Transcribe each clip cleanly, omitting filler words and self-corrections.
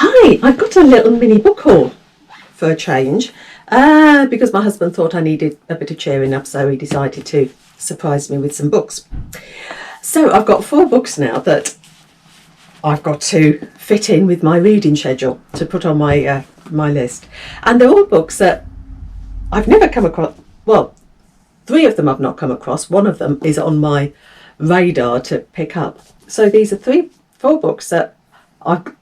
Hi, I've got a little mini book haul for a change because my husband thought I needed a bit of cheering up, so he decided to surprise me with some books. So I've got 4 books now that I've got to fit in with my reading schedule to put on my my list, and they're all books that I've never come across. Well, 3 of them I've not come across. One of them is on my radar to pick up. So these are 4 books that I'm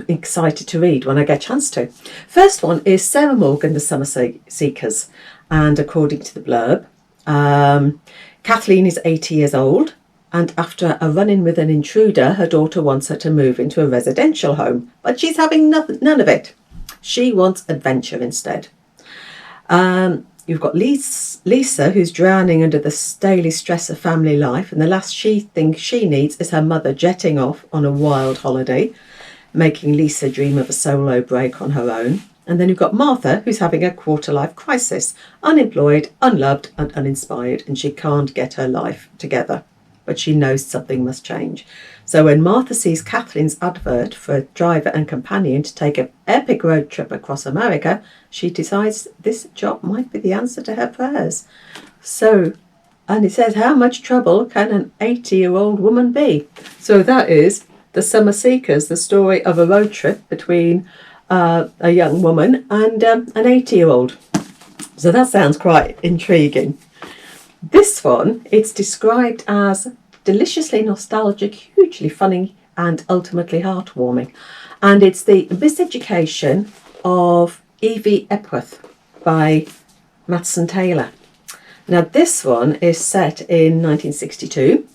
excited to read when I get a chance to. First one is Sarah Morgan, The Summer Seekers, and according to the blurb, Kathleen is 80 years old, and after a run-in with an intruder, her daughter wants her to move into a residential home, but she's having none of it. She wants adventure instead. You've got Lisa, who's drowning under the daily stress of family life, and the last thing she needs is her mother jetting off on a wild holiday, making Lisa dream of a solo break on her own. And then you've got Martha, who's having a quarter-life crisis, unemployed, unloved and uninspired, and she can't get her life together. But she knows something must change. So when Martha sees Kathleen's advert for a driver and companion to take an epic road trip across America, she decides this job might be the answer to her prayers. So, and it says, how much trouble can an 80-year-old woman be? So that is The Summer Seekers, the story of a road trip between a young woman and an 80-year-old. So that sounds quite intriguing. This one, it's described as deliciously nostalgic, hugely funny and ultimately heartwarming. And it's the miseducation of Evie Epworth by Matson Taylor. Now this one is set in 1962.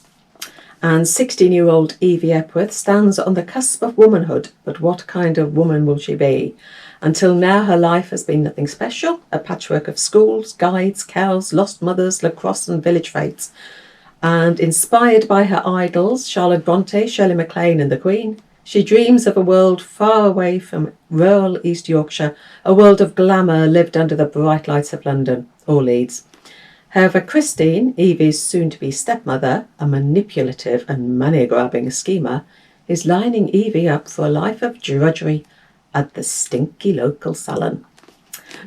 And 16-year-old Evie Epworth stands on the cusp of womanhood, but what kind of woman will she be? Until now, her life has been nothing special, a patchwork of schools, guides, cows, lost mothers, lacrosse and village fates. And inspired by her idols, Charlotte Bronte, Shirley MacLaine and the Queen, she dreams of a world far away from rural East Yorkshire, a world of glamour lived under the bright lights of London or Leeds. However, Christine, Evie's soon-to-be stepmother, a manipulative and money-grabbing schemer, is lining Evie up for a life of drudgery at the stinky local salon.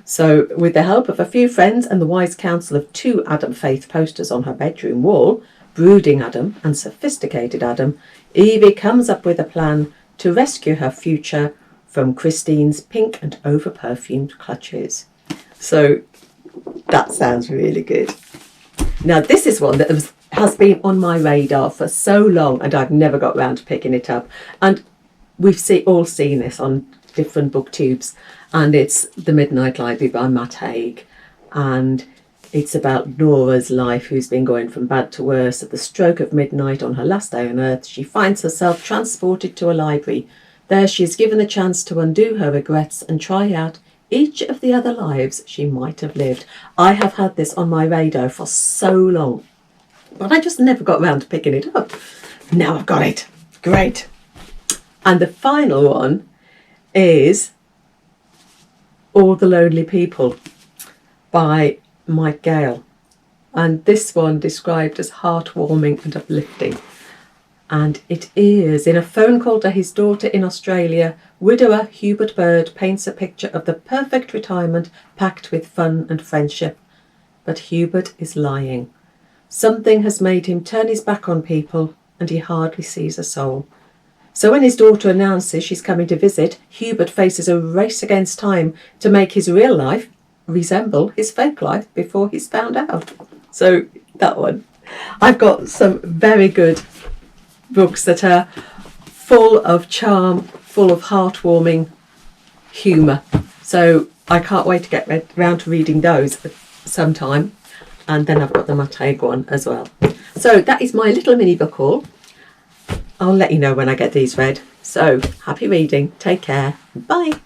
So, with the help of a few friends and the wise counsel of 2 Adam Faith posters on her bedroom wall, Brooding Adam and Sophisticated Adam, Evie comes up with a plan to rescue her future from Christine's pink and over-perfumed clutches. So, that sounds really good. Now, this is one that has been on my radar for so long and I've never got round to picking it up. And we've all seen this on different booktubes. And it's The Midnight Library by Matt Haig. And it's about Nora's life, who's been going from bad to worse. At the stroke of midnight on her last day on Earth, she finds herself transported to a library. There she is given the chance to undo her regrets and try out each of the other lives she might have lived. I have had this on my radar for so long, but I just never got round to picking it up. Now I've got it. Great. And the final one is All the Lonely People by Mike Gale. And this one described as heartwarming and uplifting. And it is, in a phone call to his daughter in Australia, widower Hubert Bird paints a picture of the perfect retirement packed with fun and friendship. But Hubert is lying. Something has made him turn his back on people, and he hardly sees a soul. So when his daughter announces she's coming to visit, Hubert faces a race against time to make his real life resemble his fake life before he's found out. So that one. I've got some very good books that are full of charm, full of heartwarming humour. So I can't wait to get round to reading those sometime. And then I've got the Matt Haig one as well. So that is my little mini book haul. I'll let you know when I get these read. So happy reading. Take care. Bye.